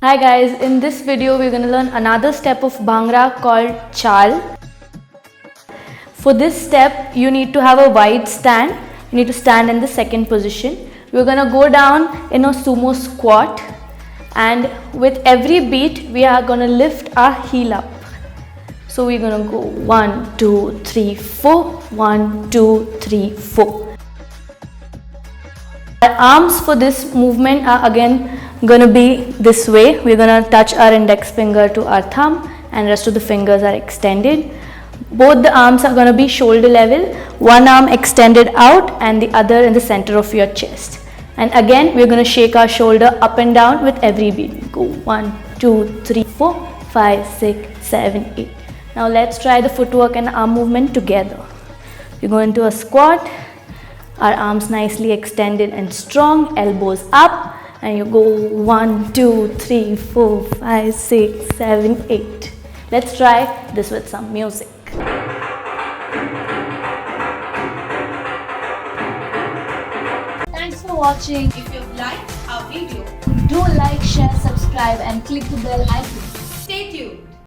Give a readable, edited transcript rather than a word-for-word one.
Hi guys, in this video we're going to learn another step of Bhangra called Chaal. For this step you need to have a wide stand. You need to stand in the second position. We're going to go down in a sumo squat, and with every beat we are going to lift our heel up. So we're going to go 1, 2, 3, 4, 1, 2, 3, 4. Our arms for this movement are again going to be this way. We're going to touch our index finger to our thumb and rest of the fingers are extended. Both the arms are going to be shoulder level, one arm extended out and the other in the center of your chest. And again we're going to shake our shoulder up and down with every beat. Go 1, 2, 3, 4, 5, 6, 7, 8. Now let's try the footwork and arm movement together. You go into a squat, our arms nicely extended and strong, elbows up, and you go 1, 2, 3, 4, 5, 6, 7, 8. Let's try this with some music. Thanks for watching. If you've liked our video, Do like, share, subscribe and click the bell icon. stay tuned.